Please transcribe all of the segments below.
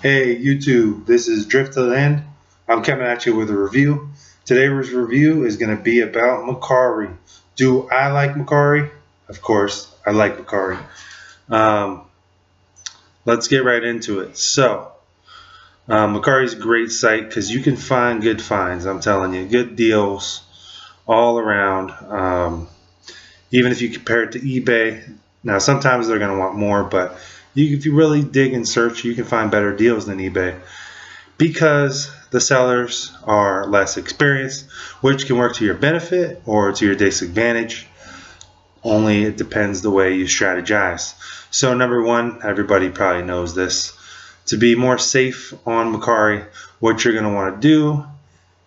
Hey YouTube, this is Drift to Land. I'm coming at you with a review. Today's review is going to be about Mercari. Do I like Mercari? Of course, I like Mercari. Let's get right into it. So, Mercari is a great site because you can find good finds. I'm telling you, good deals all around. Even if you compare it to eBay. Now, sometimes they're going to want more, but if you really dig and search, you can find better deals than eBay because the sellers are less experienced, which can work to your benefit or to your disadvantage. Only it depends the way you strategize. So number one, everybody probably knows this. To be more safe on Mercari, what you're going to want to do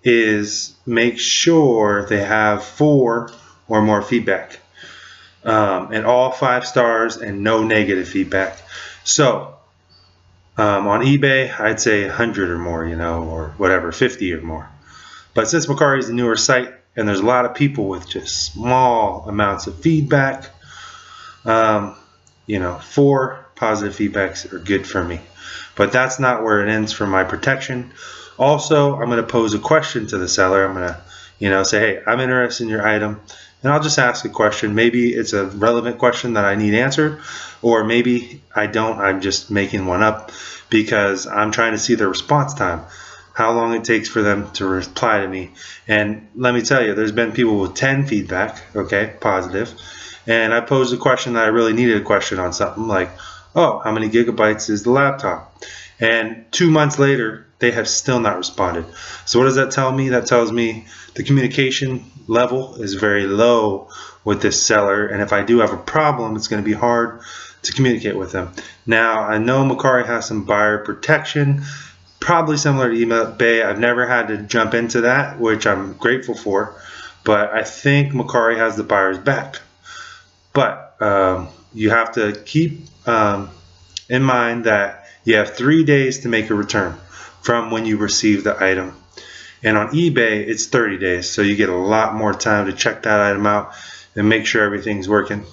is make sure they have 4 or more feedback. And all 5 stars and no negative feedback. So on eBay, I'd say 100 or more, or whatever, 50 or more. But since Mercari is a newer site and there's a lot of people with just small amounts of feedback, 4 positive feedbacks are good for me. But that's not where it ends for my protection. Also, I'm going to pose a question to the seller. I'm going to, say, hey, I'm interested in your item. And I'll just ask a question. Maybe it's a relevant question that I need answered, or maybe I don't. I'm just making one up because I'm trying to see their response time, how long it takes for them to reply to me. And let me tell you, there's been people with 10 feedback, okay, positive, and I posed a question that I really needed a question on something like, oh, how many gigabytes is the laptop? And 2 months later, they have still not responded. So what does that tell me? That tells me the communication level is very low with this seller, and if I do have a problem, it's going to be hard to communicate with them. Now, I know Mercari has some buyer protection, probably similar to eBay. I've never had to jump into that, which I'm grateful for, but I think Mercari has the buyer's back. But you have to keep in mind that you have 3 days to make a return from when you receive the item. And on eBay, it's 30 days, so you get a lot more time to check that item out and make sure everything's working.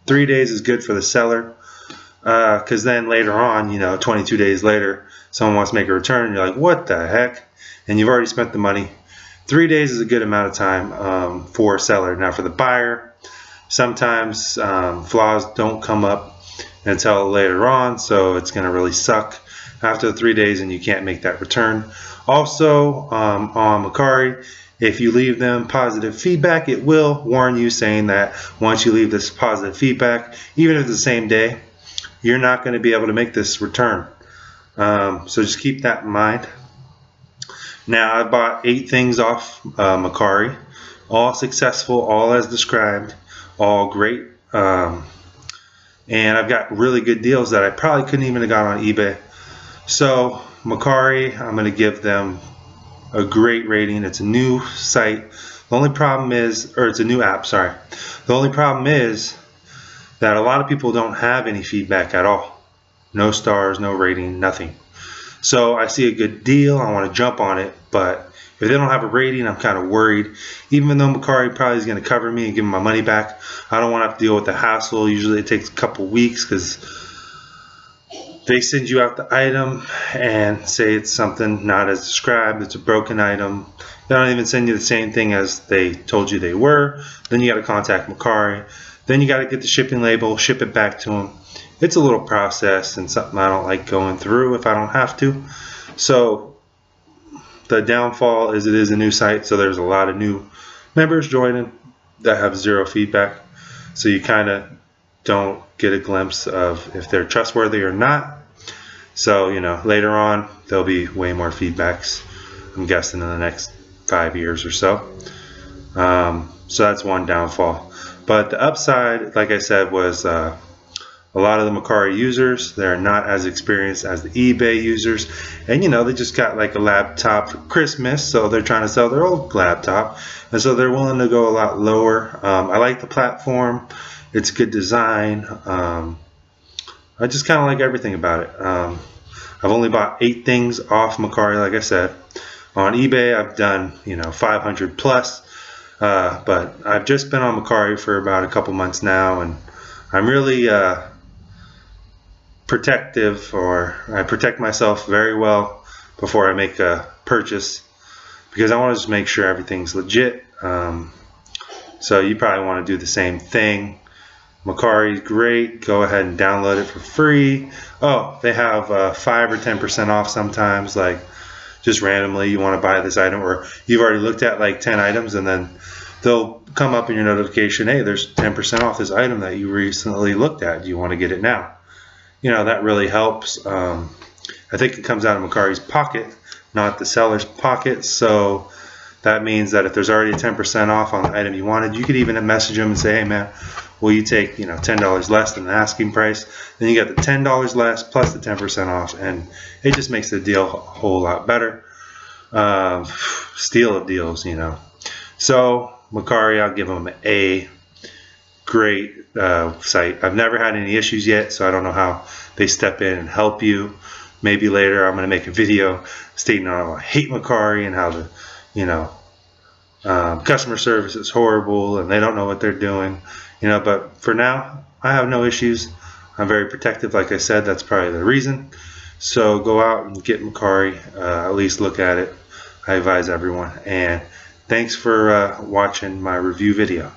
3 days is good for the seller because then later on, 22 days later, someone wants to make a return, and you're like, what the heck? And you've already spent the money. 3 days is a good amount of time for a seller. Now, for the buyer, sometimes flaws don't come up until later on, so it's going to really suck after the 3 days and you can't make that return. Also, on Mercari, if you leave them positive feedback, it will warn you saying that once you leave this positive feedback, even if it's the same day, you're not going to be able to make this return. So just keep that in mind. Now, I bought 8 things off Mercari, all successful, all as described, all great. And I've got really good deals that I probably couldn't even have got on eBay. So Mercari, I'm going to give them a great rating. It's a new site. The only problem is, or it's a new app, sorry. The only problem is that a lot of people don't have any feedback at all. No stars, no rating, nothing. So I see a good deal, I want to jump on it, but if they don't have a rating, I'm kind of worried. Even though Mercari probably is going to cover me and give me my money back, I don't want to have to deal with the hassle. Usually it takes a couple weeks because they send you out the item and say it's something not as described, it's a broken item. They don't even send you the same thing as they told you they were. Then you got to contact Mercari. Then you got to get the shipping label, ship it back to them. It's a little process and something I don't like going through if I don't have to. So the downfall is it is a new site, so there's a lot of new members joining that have 0 feedback. So you kind of don't get a glimpse of if they're trustworthy or not. So, later on, there'll be way more feedbacks, I'm guessing, in the next 5 years or so. So that's one downfall. But the upside, like I said, was a lot of the Mercari users, they're not as experienced as the eBay users. And, they just got like a laptop for Christmas, so they're trying to sell their old laptop. And so they're willing to go a lot lower. I like the platform. It's good design. I just kind of like everything about it. I've only bought 8 things off Mercari, like I said. On eBay, I've done 500 plus, but I've just been on Mercari for about a couple months now, and I'm really protective, or I protect myself very well before I make a purchase, because I want to just make sure everything's legit. So you probably want to do the same thing. Mercari is great. Go ahead and download it for free. Oh, they have 5 or 10% off sometimes, like just randomly you want to buy this item, or you've already looked at like 10 items, and then they'll come up in your notification, hey, there's 10% off this item that you recently looked at. Do you want to get it now? You know, that really helps. I think it comes out of Mercari's pocket, not the seller's pocket. So that means that if there's already 10% off on the item you wanted, you could even message them and say, hey man, will you take, you know, $10 less than the asking price? Then you got the $10 less plus the 10% off, and it just makes the deal a whole lot better. Steal of deals, you know. So Mercari, I'll give them a great site. I've never had any issues yet, so I don't know how they step in and help you. Maybe later I'm going to make a video stating how I hate Mercari and how the, you know, customer service is horrible and they don't know what they're doing, you know. But for now, I have no issues. I'm very protective, like I said. That's probably the reason. So go out and get Mercari, at least look at it. I advise everyone. And thanks for watching my review video.